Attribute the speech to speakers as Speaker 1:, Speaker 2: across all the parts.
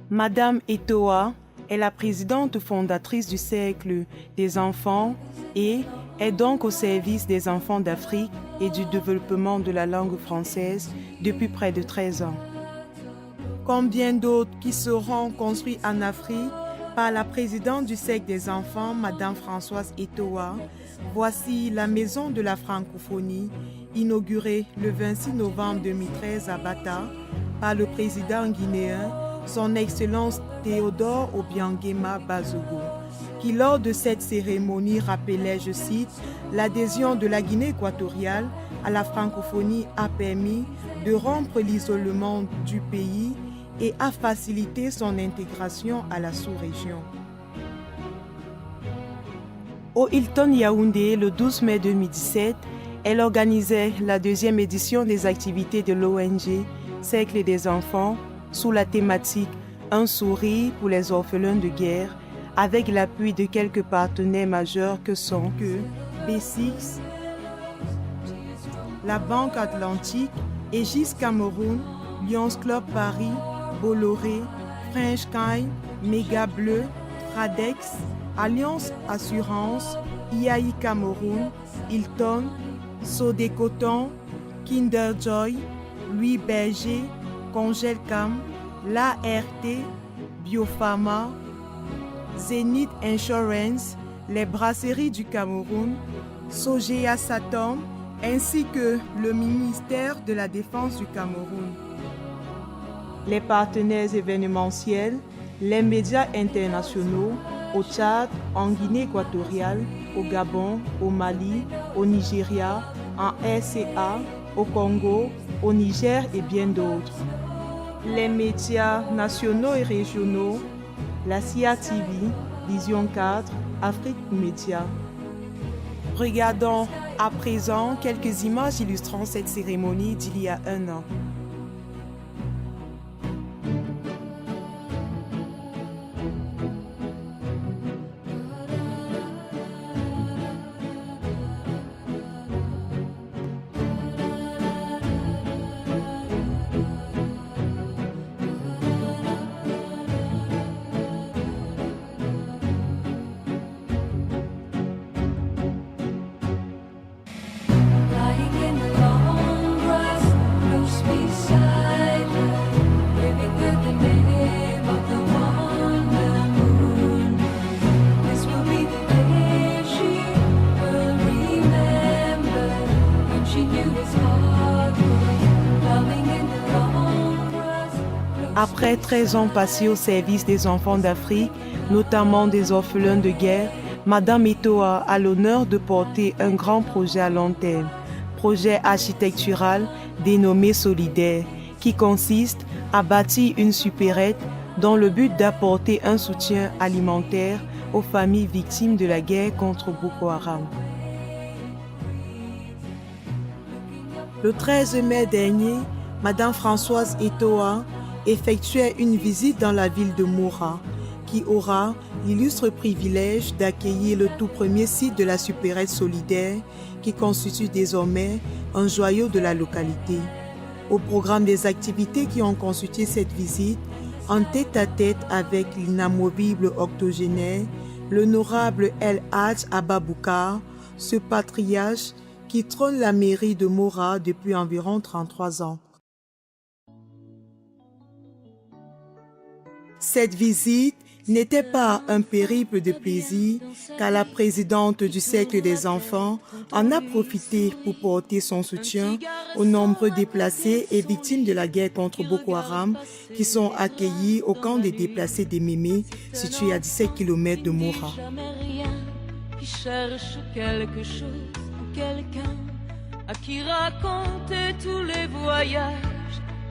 Speaker 1: Madame Eto'o est la présidente fondatrice du Cercle des enfants et est donc au service des enfants d'Afrique et du développement de la langue française depuis près de 13 ans. Comme bien d'autres qui seront construits en Afrique par la présidente du Cercle des enfants, Madame Françoise Eto'o, voici la Maison de la francophonie, inaugurée le 26 novembre 2013 à Bata par le président guinéen, son Excellence Théodore Obiang-Nguema Bazogo, qui lors de cette cérémonie rappelait, je cite, « l'adhésion de la Guinée équatoriale à la francophonie a permis de rompre l'isolement du pays et a facilité son intégration à la sous-région. » Au Hilton Yaoundé, le 12 mai 2017, elle organisait la deuxième édition des activités de l'ONG Cercle des enfants sous la thématique « Un sourire pour les orphelins de guerre » avec l'appui de quelques partenaires majeurs que sont B6, la Banque Atlantique, Aegis Cameroun, Lions Club Paris, Bolloré, French Kind, Méga Bleu, Tradex, Alliance Assurance, IAI Cameroun, Hilton, Sodécoton, Kinder Joy, Louis Berger, Congelcam, l'ART, Biopharma, Zenith Insurance, les brasseries du Cameroun, Sogea Satom, ainsi que le ministère de la Défense du Cameroun. Les partenaires événementiels, les médias internationaux, au Tchad, en Guinée équatoriale, au Gabon, au Mali, au Nigeria, en RCA, au Congo, au Niger et bien d'autres. Les médias nationaux et régionaux, la CIA TV, Vision 4, Afrique Média. Regardons à présent quelques images illustrant cette cérémonie d'il y a un an. Après 13 ans passés au service des enfants d'Afrique, notamment des orphelins de guerre, Madame Eto'o a l'honneur de porter un grand projet à long terme, projet architectural dénommé Solidaire, qui consiste à bâtir une supérette dans le but d'apporter un soutien alimentaire aux familles victimes de la guerre contre Boko Haram. Le 13 mai dernier, Madame Françoise Eto'o effectuait une visite dans la ville de Moura, qui aura l'illustre privilège d'accueillir le tout premier site de la supérette solidaire qui constitue désormais un joyau de la localité. Au programme des activités qui ont constitué cette visite, en tête-à-tête avec l'inamovible octogénaire, l'honorable El Hadj Abba Boukar, ce patriarche qui trône la mairie de Moura depuis environ 33 ans. Cette visite n'était pas un périple de plaisir, car la présidente du Cercle des enfants en a profité pour porter son soutien aux nombreux déplacés et victimes de la guerre contre Boko Haram qui sont accueillis au camp des déplacés des Mémés, situé à 17 km de Moura.
Speaker 2: Qui cherche quelque chose ou quelqu'un à qui raconter tous les voyages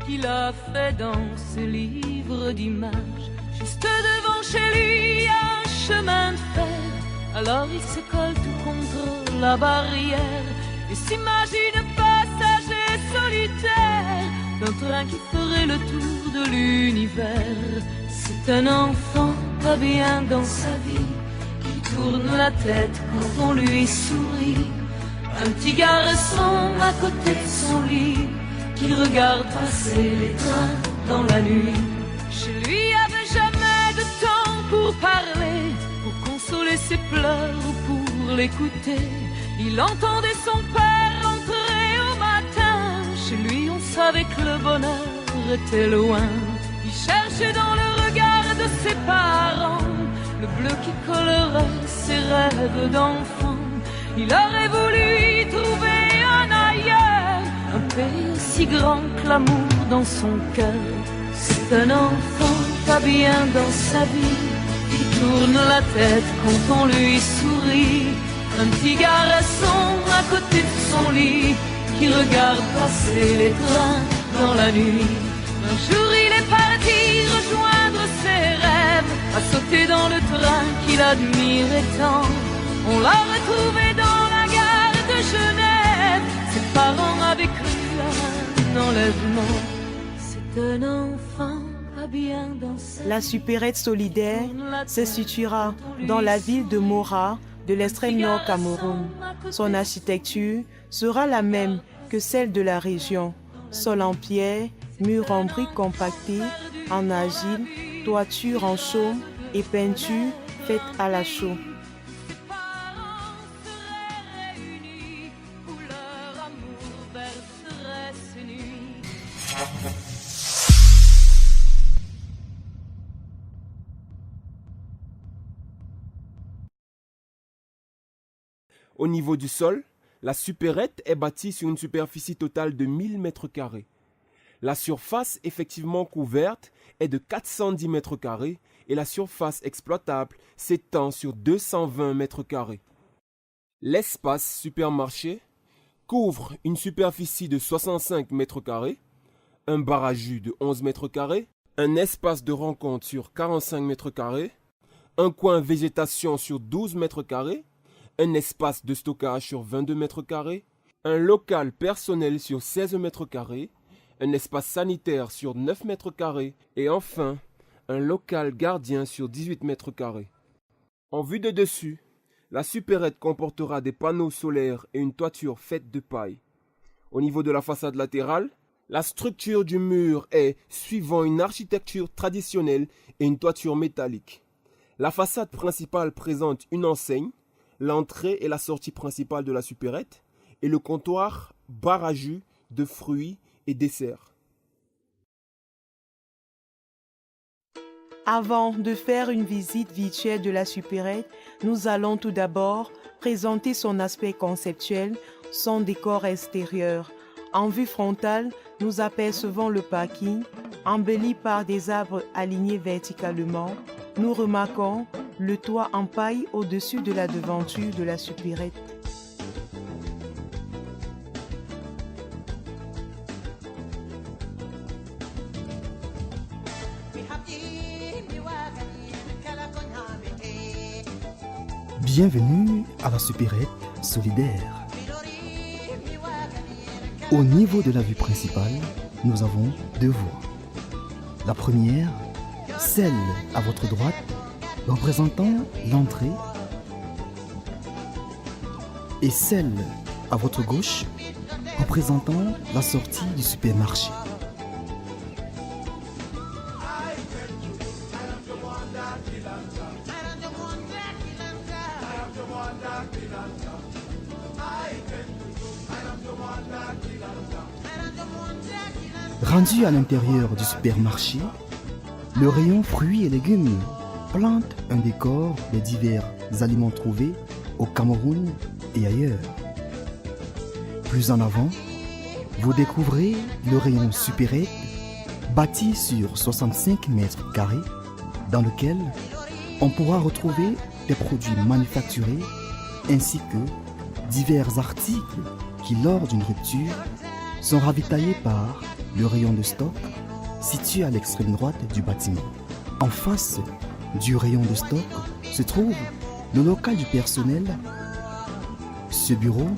Speaker 2: qu'il a fait dans ce livre d'images. Juste devant chez lui, un chemin de fer. Alors il se colle tout contre la barrière et s'imagine passager solitaire d'un train qui ferait le tour de l'univers. C'est un enfant pas bien dans sa vie, qui tourne la tête quand on lui sourit. Un petit garçon à côté de son lit, qui regarde passer les trains dans la nuit. Chez lui avait pour parler, pour consoler ses pleurs ou pour l'écouter. Il entendait son père entrer au matin. Chez lui, on savait que le bonheur était loin. Il cherchait dans le regard de ses parents le bleu qui collerait ses rêves d'enfant. Il aurait voulu y trouver un ailleurs, un pays aussi grand que l'amour dans son cœur. C'est un enfant pas bien dans sa vie, qui tourne la tête quand on lui sourit. Un petit garçon à côté de son lit, qui regarde passer les trains dans la nuit. Un jour il est parti rejoindre ses rêves, a sauté dans le train qu'il admirait tant. On l'a retrouvé dans la gare de Genève. Ses parents avaient cru à un enlèvement. C'est un enfant pas bien dans sa vie.
Speaker 1: La supérette solidaire se situera dans la ville de Mora, de l'extrême nord Cameroun. Son architecture sera la même que celle de la région. Sol en pierre, murs en briques compactées, en argile, toiture en chaume et peinture faite à la chaux.
Speaker 3: Au niveau du sol, la supérette est bâtie sur une superficie totale de 1000 m². La surface effectivement couverte est de 410 m² et la surface exploitable s'étend sur 220 m². L'espace supermarché couvre une superficie de 65 m², un bar à jus de 11 m², un espace de rencontre sur 45 m², un coin végétation sur 12 m², un espace de stockage sur 22 m², un local personnel sur 16 m², un espace sanitaire sur 9 m² et enfin un local gardien sur 18 m². En vue de dessus, la supérette comportera des panneaux solaires et une toiture faite de paille. Au niveau de la façade latérale, la structure du mur est suivant une architecture traditionnelle et une toiture métallique. La façade principale présente une enseigne, l'entrée et la sortie principale de la supérette et le comptoir bar à jus de fruits et desserts.
Speaker 1: Avant de faire une visite virtuelle de la supérette, nous allons tout d'abord présenter son aspect conceptuel, son décor extérieur. En vue frontale, nous apercevons le parking, embelli par des arbres alignés verticalement. Nous remarquons le toit en paille au-dessus de la devanture de la supérette.
Speaker 4: Bienvenue à la supérette solidaire. Au niveau de la vue principale, nous avons deux voies. La première, celle à votre droite, représentant l'entrée, et celle à votre gauche, représentant la sortie du supermarché. Rendu à l'intérieur du supermarché, le rayon fruits et légumes plante un décor des divers aliments trouvés au Cameroun et ailleurs. Plus en avant, vous découvrez le rayon supérette bâti sur 65 m², dans lequel on pourra retrouver des produits manufacturés ainsi que divers articles qui, lors d'une rupture, sont ravitaillés par le rayon de stock situé à l'extrême droite du bâtiment. En face du rayon de stock se trouve le local du personnel. Ce bureau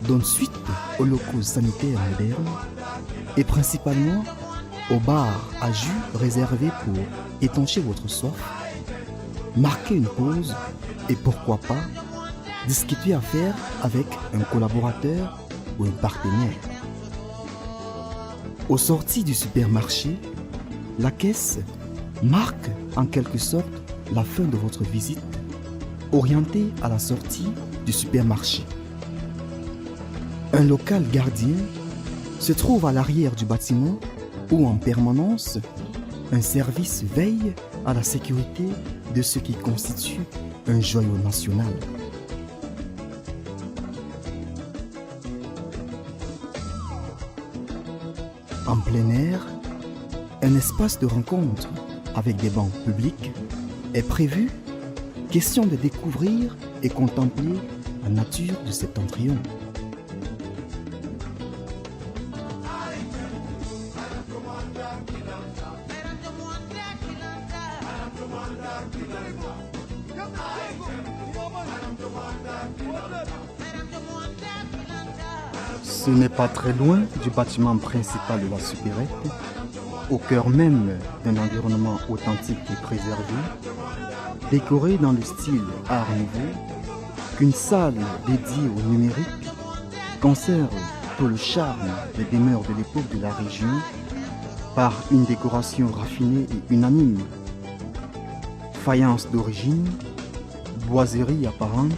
Speaker 4: donne suite aux locaux sanitaires modernes et principalement au bar à jus réservé pour étancher votre soif, marquer une pause et pourquoi pas discuter affaires avec un collaborateur ou un partenaire. Aux sorties du supermarché, la caisse marque en quelque sorte la fin de votre visite orientée à la sortie du supermarché. Un local gardien se trouve à l'arrière du bâtiment où en permanence un service veille à la sécurité de ce qui constitue un joyau national. En plein air, un espace de rencontre avec des bancs publics est prévu, question de découvrir et contempler la nature de septentrion. Ce n'est pas très loin du bâtiment principal de la supérette, au cœur même d'un environnement authentique et préservé, décoré dans le style Art Nouveau, qu'une salle dédiée au numérique conserve tout le charme des demeures de l'époque de la région par une décoration raffinée et unanime. Faïence d'origine, boiserie apparente,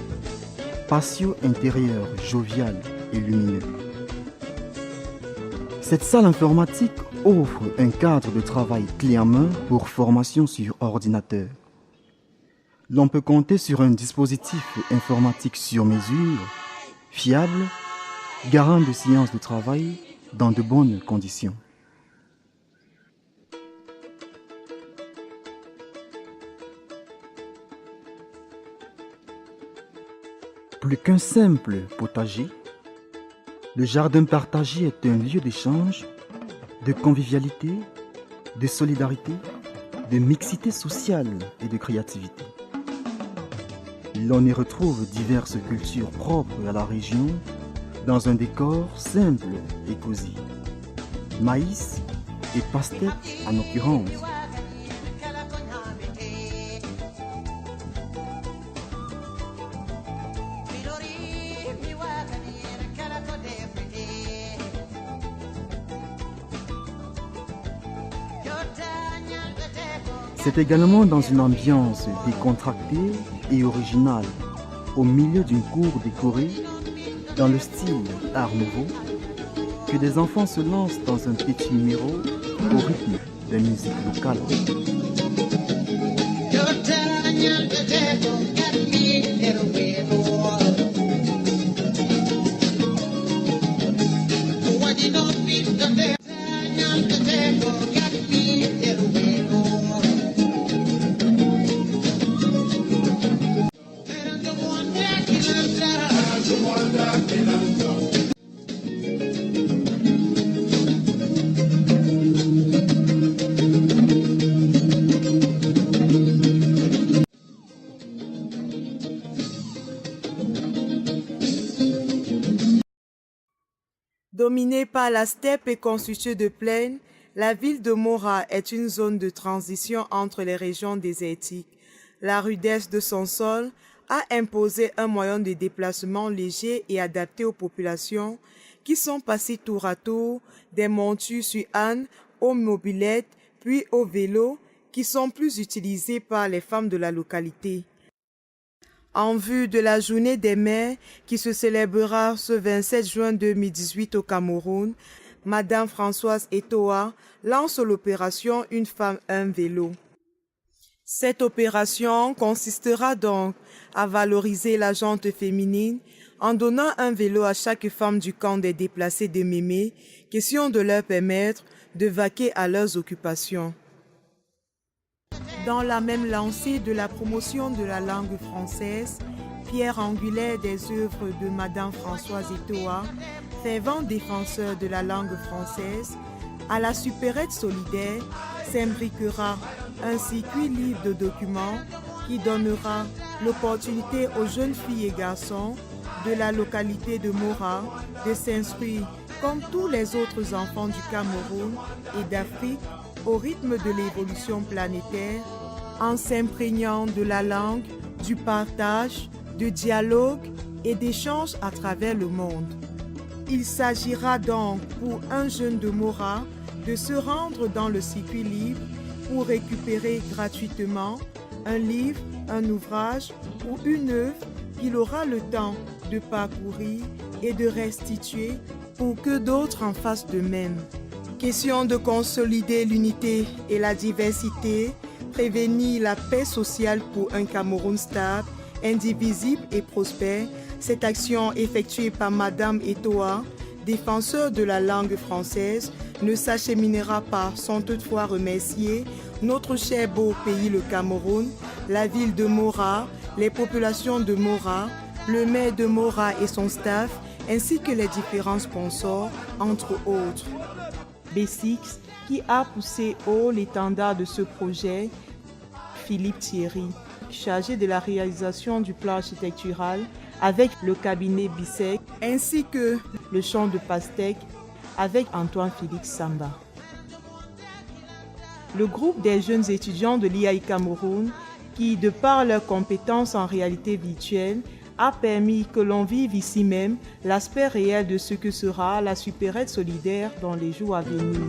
Speaker 4: patio intérieur jovial et lumineux. Cette salle informatique offre un cadre de travail clé en main pour formation sur ordinateur. L'on peut compter sur un dispositif informatique sur mesure, fiable, garant de séances de travail dans de bonnes conditions. Plus qu'un simple potager, le jardin partagé est un lieu d'échange, de convivialité, de solidarité, de mixité sociale et de créativité. L'on y retrouve diverses cultures propres à la région dans un décor simple et cosy. Maïs et pastèque en occurrence. C'est également dans une ambiance décontractée et originale, au milieu d'une cour décorée, dans le style Art Nouveau, que des enfants se lancent dans un petit numéro au rythme de musique locale.
Speaker 1: Dominée par la steppe et constituée de plaines, la ville de Mora est une zone de transition entre les régions désertiques. La rudesse de son sol a imposé un moyen de déplacement léger et adapté aux populations qui sont passées tour à tour des montures sur âne aux mobylettes puis aux vélos qui sont plus utilisés par les femmes de la localité. En vue de la journée des mères qui se célébrera ce 27 juin 2018 au Cameroun, Madame Françoise Etoa lance l'opération Une femme, un vélo. Cette opération consistera donc à valoriser la gente féminine en donnant un vélo à chaque femme du camp des déplacés de Mémé, question de leur permettre de vaquer à leurs occupations. Dans la même lancée de la promotion de la langue française, pierre angulaire des œuvres de Madame Françoise Etoa, fervent défenseur de la langue française, à la supérette solidaire s'imbriquera un circuit libre de documents qui donnera l'opportunité aux jeunes filles et garçons de la localité de Mora de s'instruire comme tous les autres enfants du Cameroun et d'Afrique au rythme de l'évolution planétaire, en s'imprégnant de la langue, du partage, du dialogue et d'échanges à travers le monde. Il s'agira donc pour un jeune de Mora de se rendre dans le circuit libre pour récupérer gratuitement un livre, un ouvrage ou une œuvre qu'il aura le temps de parcourir et de restituer pour que d'autres en fassent de même. Question de consolider l'unité et la diversité, prévenir la paix sociale pour un Cameroun stable, indivisible et prospère. Cette action effectuée par Madame Etoa, défenseur de la langue française, ne s'acheminera pas sans toutefois remercier notre cher beau pays le Cameroun, la ville de Mora, les populations de Mora, le maire de Mora et son staff, ainsi que les différents sponsors, entre autres. B6, qui a poussé haut l'étendard de ce projet, Philippe Thierry, chargé de la réalisation du plan architectural avec le cabinet Bissec, ainsi que le champ de pastèque avec Antoine Félix Samba. Le groupe des jeunes étudiants de l'IAI Cameroun, qui, de par leurs compétences en réalité virtuelle, a permis que l'on vive ici même l'aspect réel de ce que sera la supérette solidaire dans les jours à venir.